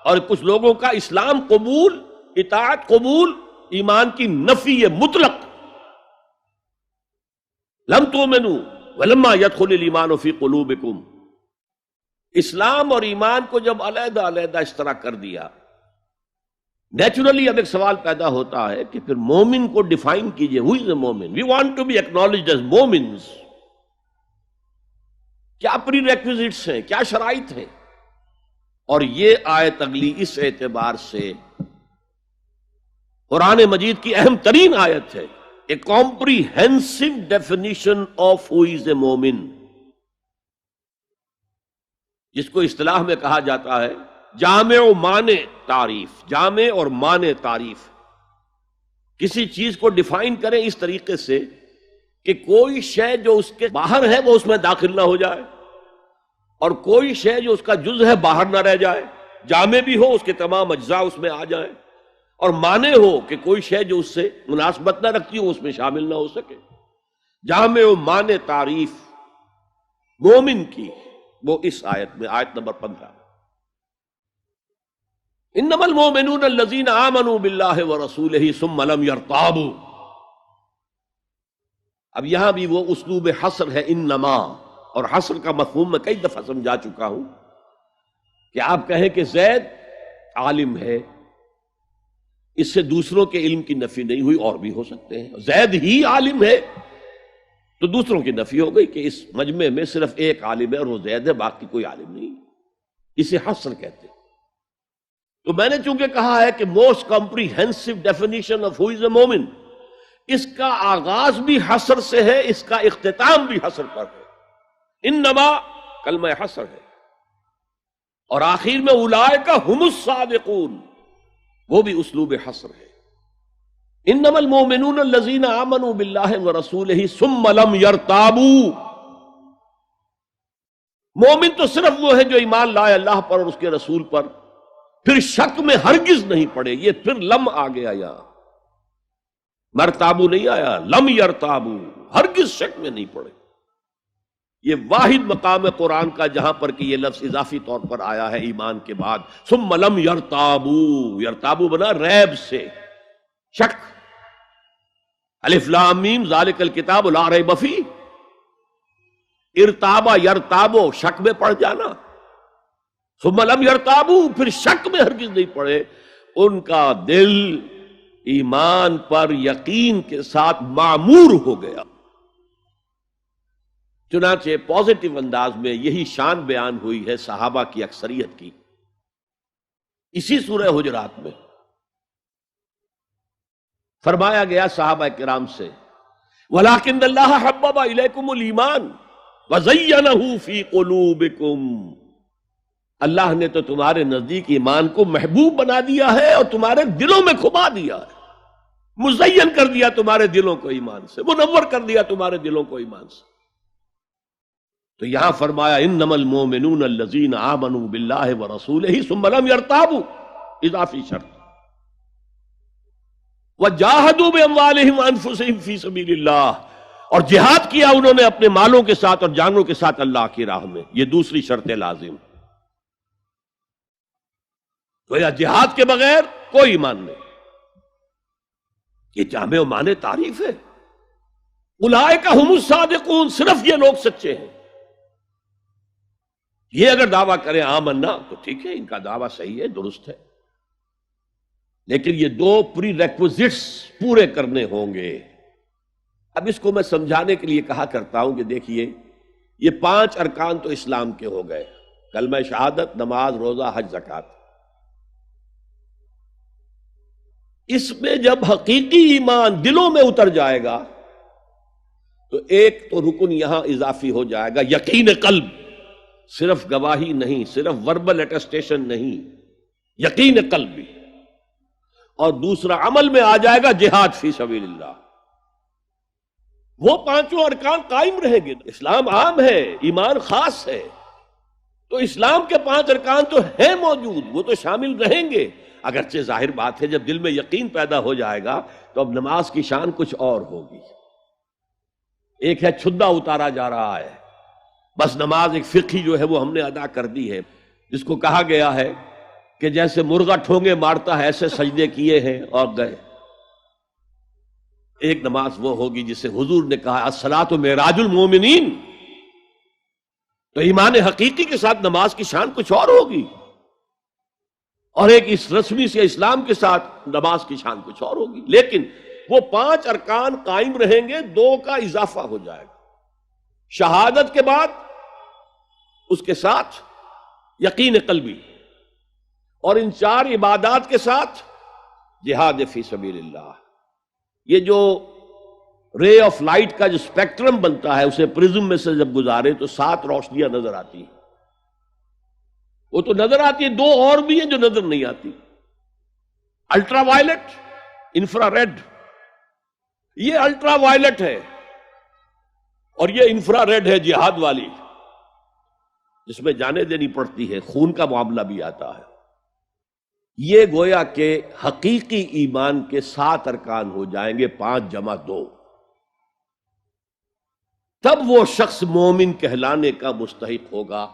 اور کچھ لوگوں کا اسلام قبول، اطاعت قبول، ایمان کی نفی مطلق. لم تؤمنوا ولما يدخل الایمان فی قلوبکم. اسلام اور ایمان کو جب علیحدہ علیحدہ اس طرح کر دیا، نیچرلی اب ایک سوال پیدا ہوتا ہے کہ پھر مومن کو ڈیفائن کیجئے. ہو is a momin? We want to be acknowledged as momins. کیا پری ریکویزٹس ہیں، کیا شرائط ہیں؟ اور یہ آیت اگلی اس اعتبار سے قرآن مجید کی اہم ترین آیت ہے. A comprehensive definition of who is a مومن، جس کو اصطلاح میں کہا جاتا ہے جامع و مانع تعریف. جامع اور مانع تعریف، کسی چیز کو ڈیفائن کریں اس طریقے سے کہ کوئی شے جو اس کے باہر ہے وہ اس میں داخل نہ ہو جائے، اور کوئی شے جو اس کا جز ہے باہر نہ رہ جائے. جامع بھی ہو، اس کے تمام اجزاء اس میں آ جائیں، اور مانع ہو کہ کوئی شے جو اس سے مناسبت نہ رکھتی ہو اس میں شامل نہ ہو سکے. جامع و مانع تعریف مومن کی وہ اس آیت میں، آیت نمبر 15. انما المؤمنون الذین آمنوا باللہ ورسولہ ثم لم یرتابوا. اب یہاں بھی وہ اسلوب حصر ہے انما، اور حصر کا مفہوم میں کئی دفعہ سمجھا چکا ہوں کہ آپ کہیں کہ زید عالم ہے، اس سے دوسروں کے علم کی نفی نہیں ہوئی، اور بھی ہو سکتے ہیں. زید ہی عالم ہے تو دوسروں کی نفی ہو گئی کہ اس مجمع میں صرف ایک عالم ہے اور وہ زید ہے، باقی کوئی عالم نہیں. اسے حصر کہتے ہیں. تو میں نے چونکہ کہا ہے کہ most comprehensive definition of who is a مومن، اس کا آغاز بھی حصر سے ہے، اس کا اختتام بھی حصر پر ہے. انما کلمہ حصر ہے، اور آخر میں اولئک ھم الصادقون، وہ بھی اسلوب حصر ہے. انما المؤمنون الذین آمنوا باللہ ورسولہ ثم لم یرتابوا. مومن تو صرف وہ ہے جو ایمان لائے اللہ پر اور اس کے رسول پر، پھر شک میں ہرگز نہیں پڑے. یہ پھر لم آ گیا، یہاں مرتابو نہیں آیا، لم یرتابو، ہرگز شک میں نہیں پڑے. یہ واحد مقام قرآن کا جہاں پر کہ یہ لفظ اضافی طور پر آیا ہے ایمان کے بعد. ثم لم یرتابو، یرتابو بنا ریب سے، شک. الف لام میم ذالک الکتاب لا ریب فیہ. ارتابا یرتابو، شک میں پڑ جانا. ثم لم یرتابو، پھر شک میں ہرگز نہیں پڑے. ان کا دل ایمان پر یقین کے ساتھ معمور ہو گیا. چنانچہ پازیٹو انداز میں یہی شان بیان ہوئی ہے صحابہ کی اکثریت کی اسی سورہ حجرات میں. فرمایا گیا صحابہ کرام سے وَلَٰكِنَّ اللَّهَ حَبَّبَ إِلَيْكُمُ الْإِيمَانَ وَزَيَّنَهُ فِي قُلُوبِكُمْ. اللہ نے تو تمہارے نزدیک ایمان کو محبوب بنا دیا ہے اور تمہارے دلوں میں کھما دیا ہے. مزین کر دیا تمہارے دلوں کو ایمان سے، منور کر دیا تمہارے دلوں کو ایمان سے. تو یہاں فرمایا انما المؤمنون الذین آمنوا باللہ ورسولہ ثم لم یرتابوا، اضافی شرط. وجاہدوا باموالہم وانفسہم فی سبیل اللہ، اور جہاد کیا انہوں نے اپنے مالوں کے ساتھ اور جانوں کے ساتھ اللہ کی راہ میں. یہ دوسری شرط لازم. تو یا جہاد کے بغیر کوئی ایمان نہیں. یہ جامع و معنی تعریف ہے. اولئک ھم الصادقون، صرف یہ لوگ سچے ہیں. یہ اگر دعویٰ کریں آمنا تو ٹھیک ہے، ان کا دعویٰ صحیح ہے، درست ہے، لیکن یہ دو پری ریکوزٹس پورے کرنے ہوں گے. اب اس کو میں سمجھانے کے لیے کہا کرتا ہوں کہ دیکھیے یہ 5 ارکان تو اسلام کے ہو گئے، کلمہ شہادت، نماز، روزہ، حج، زکوٰۃ. اس میں جب حقیقی ایمان دلوں میں اتر جائے گا تو ایک تو رکن یہاں اضافی ہو جائے گا، یقین قلب. صرف گواہی نہیں، صرف وربل اٹیسٹیشن نہیں، یقین قلب بھی. اور دوسرا عمل میں آ جائے گا جہاد فی سبیل اللہ. وہ 5 ارکان قائم رہیں گے. اسلام عام ہے، ایمان خاص ہے، تو اسلام کے 5 ارکان تو ہیں موجود، وہ تو شامل رہیں گے. اگرچہ ظاہر بات ہے جب دل میں یقین پیدا ہو جائے گا تو اب نماز کی شان کچھ اور ہوگی. ایک ہے چھدا اتارا جا رہا ہے، بس نماز ایک فقہی جو ہے وہ ہم نے ادا کر دی ہے، جس کو کہا گیا ہے کہ جیسے مرغا ٹھونگے مارتا ہے ایسے سجدے کیے ہیں اور گئے۔ ایک نماز وہ ہوگی جسے حضور نے کہا الصلاۃ معراج المومنین، تو ایمان حقیقی کے ساتھ نماز کی شان کچھ اور ہوگی، اور ایک اس رسمی سے اسلام کے ساتھ نماز کی شان کچھ اور ہوگی۔ لیکن وہ 5 ارکان قائم رہیں گے، 2 کا اضافہ ہو جائے گا، شہادت کے بعد اس کے ساتھ یقین قلبی، اور ان 4 عبادات کے ساتھ جہاد فی سبیل اللہ۔ یہ جو رے آف لائٹ کا جو اسپیکٹرم بنتا ہے اسے پرزم میں سے جب گزارے تو 7 روشنیاں نظر آتی ہیں۔ وہ تو نظر آتی ہے، 2 اور بھی ہیں جو نظر نہیں آتی، الٹرا وائلٹ، انفرا ریڈ۔ یہ الٹرا وائلٹ ہے اور یہ انفرا ریڈ ہے، جہاد والی، جس میں جانیں دینی پڑتی ہے، خون کا معاملہ بھی آتا ہے۔ یہ گویا کہ حقیقی ایمان کے 7 ارکان ہو جائیں گے، 5 جمع 2، تب وہ شخص مومن کہلانے کا مستحق ہوگا۔